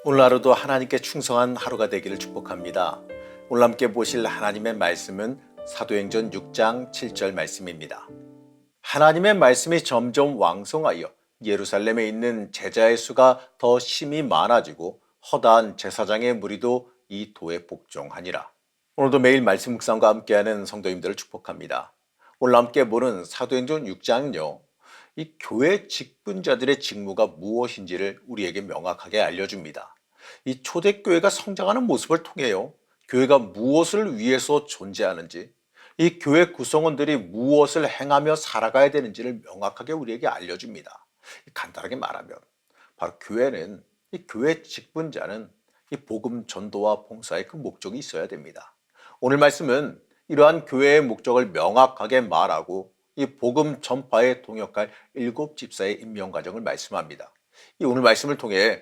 오늘 하루도 하나님께 충성한 하루가 되기를 축복합니다. 오늘 함께 보실 하나님의 말씀은 사도행전 6장 7절 말씀입니다. 하나님의 말씀이 점점 왕성하여 예루살렘에 있는 제자의 수가 더 심히 많아지고 허다한 제사장의 무리도 이 도에 복종하니라. 오늘도 매일 말씀 묵상과 함께하는 성도님들을 축복합니다. 오늘 함께 보는 사도행전 6장은요. 이 교회 직분자들의 직무가 무엇인지를 우리에게 명확하게 알려줍니다. 이 초대교회가 성장하는 모습을 통해요. 교회가 무엇을 위해서 존재하는지, 이 교회 구성원들이 무엇을 행하며 살아가야 되는지를 명확하게 우리에게 알려줍니다. 간단하게 말하면 바로 교회는, 이 교회 직분자는 이 복음 전도와 봉사의 그 목적이 있어야 됩니다. 오늘 말씀은 이러한 교회의 목적을 명확하게 말하고 이 복음 전파에 동역할 7집사의 임명 과정을 말씀합니다. 이 오늘 말씀을 통해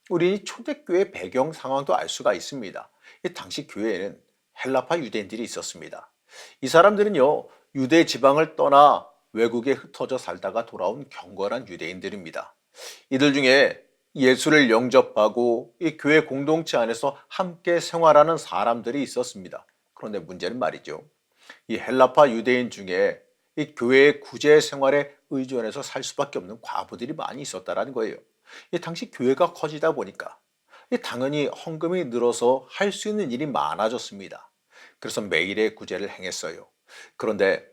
우리 초대교회 배경 상황도 알 수가 있습니다. 이 당시 교회에는 헬라파 유대인들이 있었습니다. 이 사람들은요, 유대 지방을 떠나 외국에 흩어져 살다가 돌아온 경건한 유대인들입니다. 이들 중에 예수를 영접하고 이 교회 공동체 안에서 함께 생활하는 사람들이 있었습니다. 그런데 문제는 말이죠. 이 헬라파 유대인 중에 이 교회의 구제 생활에 의존해서 살 수밖에 없는 과부들이 많이 있었다는 거예요. 이 당시 교회가 커지다 보니까 당연히 헌금이 늘어서 할 수 있는 일이 많아졌습니다. 그래서 매일의 구제를 행했어요. 그런데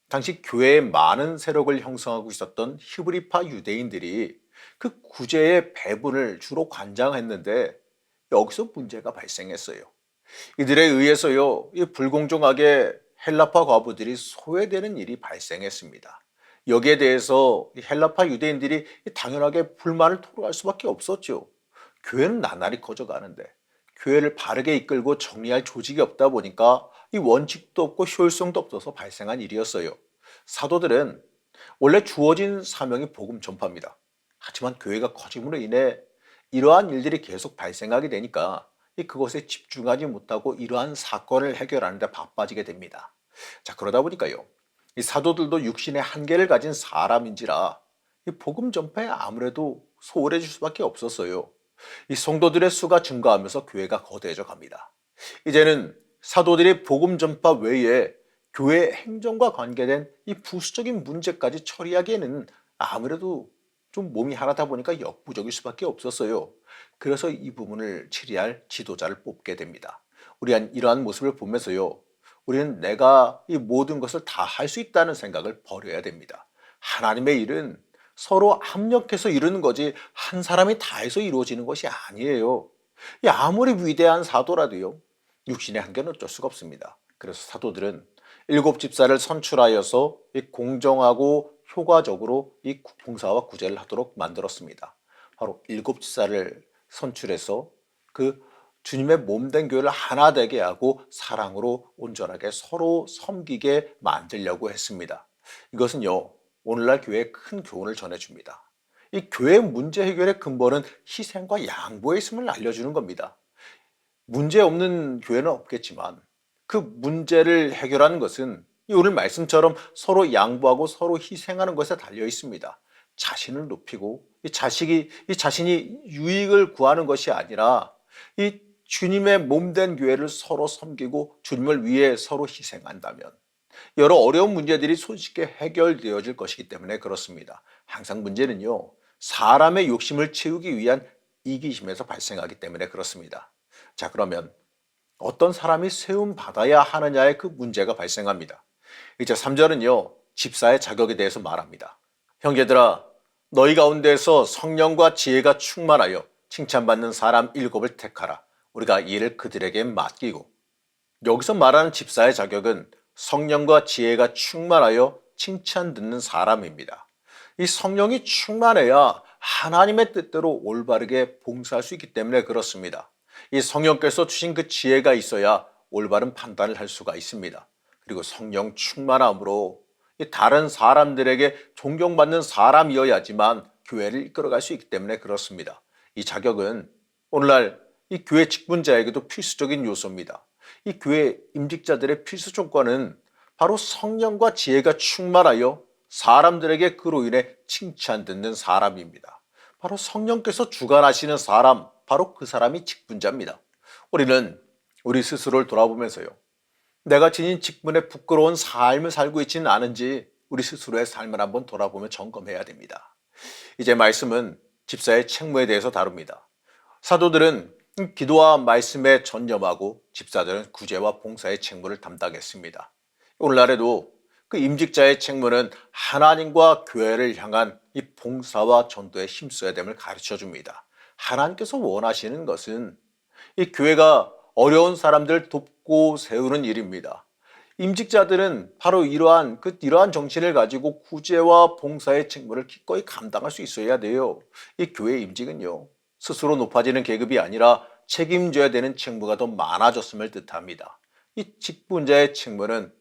당시 교회에 많은 세력을 형성하고 있었던 히브리파 유대인들이 그 구제의 배분을 주로 관장했는데 여기서 문제가 발생했어요. 이들에 의해서요, 이 불공정하게 헬라파 과부들이 소외되는 일이 발생했습니다. 여기에 대해서 헬라파 유대인들이 당연하게 불만을 토로할 수밖에 없었죠. 교회는 나날이 커져가는데 교회를 바르게 이끌고 정리할 조직이 없다 보니까 이 원칙도 없고 효율성도 없어서 발생한 일이었어요. 사도들은 원래 주어진 사명이 복음 전파입니다. 하지만 교회가 커짐으로 인해 이러한 일들이 계속 발생하게 되니까 그것에 집중하지 못하고 이러한 사건을 해결하는 데 바빠지게 됩니다. 자, 그러다 보니까요, 이 사도들도 육신의 한계를 가진 사람인지라 이 복음 전파에 아무래도 소홀해질 수밖에 없었어요. 이 성도들의 수가 증가하면서 교회가 거대해져 갑니다. 이제는 사도들의 복음 전파 외에 교회 행정과 관계된 이 부수적인 문제까지 처리하기에는 아무래도 좀 몸이 하나다 보니까 역부족일 수밖에 없었어요. 그래서 이 부분을 치리할 지도자를 뽑게 됩니다. 우리는 이러한 모습을 보면서요, 우리는 내가 이 모든 것을 다 할 수 있다는 생각을 버려야 됩니다. 하나님의 일은 서로 합력해서 이루는 거지 한 사람이 다 해서 이루어지는 것이 아니에요. 아무리 위대한 사도라도요, 육신의 한계는 어쩔 수가 없습니다. 그래서 사도들은 7집사를 선출하여서 이 공정하고 효과적으로 이 봉사와 구제를 하도록 만들었습니다. 바로 7집사를 선출해서 그 주님의 몸된 교회를 하나 되게 하고 사랑으로 온전하게 서로 섬기게 만들려고 했습니다. 이것은요, 오늘날 교회에 큰 교훈을 전해줍니다. 이 교회 문제 해결의 근본은 희생과 양보에 있음을 알려주는 겁니다. 문제 없는 교회는 없겠지만 그 문제를 해결하는 것은 오늘 말씀처럼 서로 양보하고 서로 희생하는 것에 달려 있습니다. 자신을 높이고 이 자신이 유익을 구하는 것이 아니라 이 주님의 몸된 교회를 서로 섬기고 주님을 위해 서로 희생한다면 여러 어려운 문제들이 손쉽게 해결되어질 것이기 때문에 그렇습니다. 항상 문제는요, 사람의 욕심을 채우기 위한 이기심에서 발생하기 때문에 그렇습니다. 자, 그러면 어떤 사람이 세움 받아야 하느냐의 그 문제가 발생합니다. 이제 3절은요, 집사의 자격에 대해서 말합니다. 형제들아, 너희 가운데서 성령과 지혜가 충만하여 칭찬받는 사람 7을 택하라. 우리가 이를 그들에게 맡기고. 여기서 말하는 집사의 자격은 성령과 지혜가 충만하여 칭찬 듣는 사람입니다. 이 성령이 충만해야 하나님의 뜻대로 올바르게 봉사할 수 있기 때문에 그렇습니다. 이 성령께서 주신 그 지혜가 있어야 올바른 판단을 할 수가 있습니다. 그리고 성령 충만함으로 다른 사람들에게 존경받는 사람이어야지만 교회를 이끌어갈 수 있기 때문에 그렇습니다. 이 자격은 오늘날 이 교회 직분자에게도 필수적인 요소입니다. 이 교회 임직자들의 필수 조건은 바로 성령과 지혜가 충만하여 사람들에게 그로 인해 칭찬 듣는 사람입니다. 바로 성령께서 주관하시는 사람, 바로 그 사람이 직분자입니다. 우리는 우리 스스로를 돌아보면서요, 내가 지닌 직분에 부끄러운 삶을 살고 있지는 않은지 우리 스스로의 삶을 한번 돌아보며 점검해야 됩니다. 이제 말씀은 집사의 책무에 대해서 다룹니다. 사도들은 기도와 말씀에 전념하고 집사들은 구제와 봉사의 책무를 담당했습니다. 오늘날에도 그 임직자의 책무는 하나님과 교회를 향한 이 봉사와 전도에 힘써야 됨을 가르쳐 줍니다. 하나님께서 원하시는 것은 이 교회가 어려운 사람들을 돕고 세우는 일입니다. 임직자들은 바로 이러한 정신을 가지고 구제와 봉사의 책무를 기꺼이 감당할 수 있어야 돼요. 이 교회 임직은요, 스스로 높아지는 계급이 아니라 책임져야 되는 책무가 더 많아졌음을 뜻합니다. 이 직분자의 책무는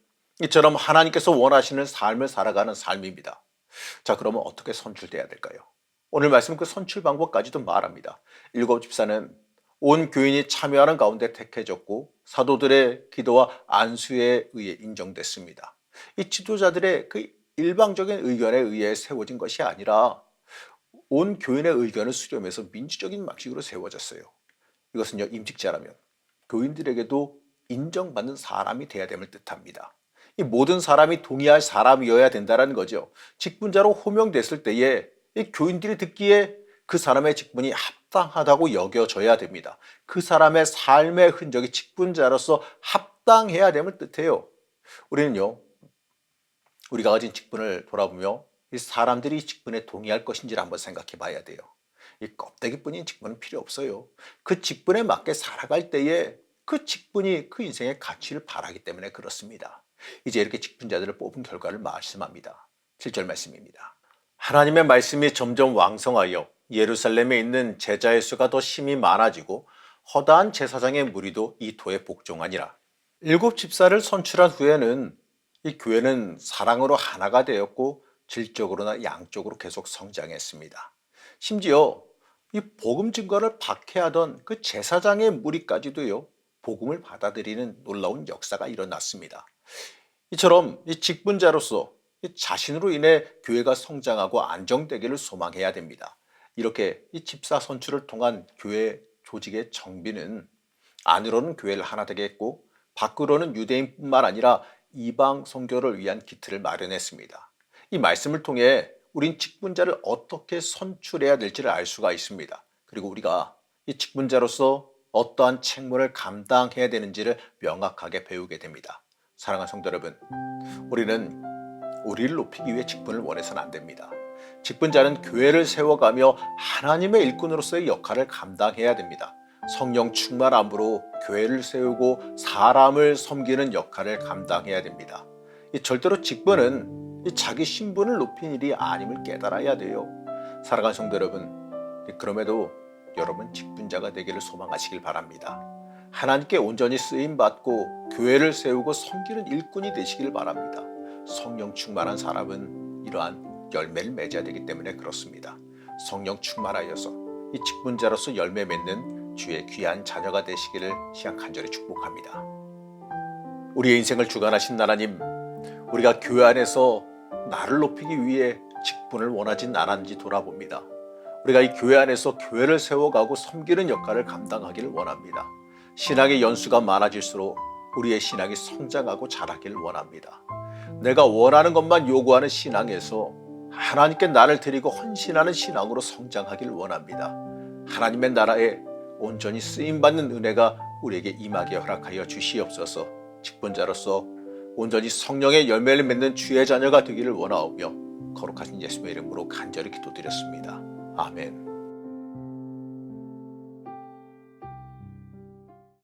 이처럼 하나님께서 원하시는 삶을 살아가는 삶입니다. 자, 그러면 어떻게 선출돼야 될까요? 오늘 말씀 그 선출 방법까지도 말합니다. 일곱 집사는 온 교인이 참여하는 가운데 택해졌고 사도들의 기도와 안수에 의해 인정됐습니다. 이 지도자들의 그 일방적인 의견에 의해 세워진 것이 아니라 온 교인의 의견을 수렴해서 민주적인 방식으로 세워졌어요. 이것은요, 임직자라면 교인들에게도 인정받는 사람이 돼야 됨을 뜻합니다. 이 모든 사람이 동의할 사람이어야 된다는 거죠. 직분자로 호명됐을 때에 이 교인들이 듣기에 그 사람의 직분이 합당하다고 여겨져야 됩니다. 그 사람의 삶의 흔적이 직분자로서 합당해야 됨을 뜻해요. 우리는요, 우리가 가진 직분을 돌아보며 이 사람들이 이 직분에 동의할 것인지를 한번 생각해 봐야 돼요. 이 껍데기뿐인 직분은 필요 없어요. 그 직분에 맞게 살아갈 때에 그 직분이 그 인생의 가치를 발하기 때문에 그렇습니다. 이제 이렇게 직분자들을 뽑은 결과를 말씀합니다. 7절 말씀입니다. 하나님의 말씀이 점점 왕성하여 예루살렘에 있는 제자의 수가 더 심히 많아지고 허다한 제사장의 무리도 이 도에 복종하니라. 일곱 집사를 선출한 후에는 이 교회는 사랑으로 하나가 되었고 질적으로나 양적으로 계속 성장했습니다. 심지어 이 복음 증거를 박해하던 그 제사장의 무리까지도요, 복음을 받아들이는 놀라운 역사가 일어났습니다. 이처럼 이 직분자로서 자신으로 인해 교회가 성장하고 안정되기를 소망해야 됩니다. 이렇게 이 집사 선출을 통한 교회 조직의 정비는 안으로는 교회를 하나 되게 했고 밖으로는 유대인뿐만 아니라 이방 선교를 위한 기틀을 마련했습니다. 이 말씀을 통해 우린 직분자를 어떻게 선출해야 될지를 알 수가 있습니다. 그리고 우리가 이 직분자로서 어떠한 책무를 감당해야 되는지를 명확하게 배우게 됩니다. 사랑하는 성도 여러분, 우리는 우리를 높이기 위해 직분을 원해서는 안 됩니다. 직분자는 교회를 세워가며 하나님의 일꾼으로서의 역할을 감당해야 됩니다. 성령 충만함으로 교회를 세우고 사람을 섬기는 역할을 감당해야 됩니다. 절대로 직분은 자기 신분을 높인 일이 아님을 깨달아야 돼요. 사랑하는 성도 여러분, 그럼에도 여러분 직분자가 되기를 소망하시길 바랍니다. 하나님께 온전히 쓰임받고 교회를 세우고 섬기는 일꾼이 되시길 바랍니다. 성령 충만한 사람은 이러한 열매를 맺어야 되기 때문에 그렇습니다. 성령 충만하여서 이 직분자로서 열매 맺는 주의 귀한 자녀가 되시기를 시간 간절히 축복합니다. 우리의 인생을 주관하신 하나님, 우리가 교회 안에서 나를 높이기 위해 직분을 원하진 않았는지 돌아봅니다. 우리가 이 교회 안에서 교회를 세워가고 섬기는 역할을 감당하기를 원합니다. 신앙의 연수가 많아질수록 우리의 신앙이 성장하고 자라기를 원합니다. 내가 원하는 것만 요구하는 신앙에서 하나님께 나를 드리고 헌신하는 신앙으로 성장하기를 원합니다. 하나님의 나라에 온전히 쓰임받는 은혜가 우리에게 임하게 허락하여 주시옵소서. 직분자로서 온전히 성령의 열매를 맺는 주의 자녀가 되기를 원하오며 거룩하신 예수의 이름으로 간절히 기도드렸습니다. 아멘.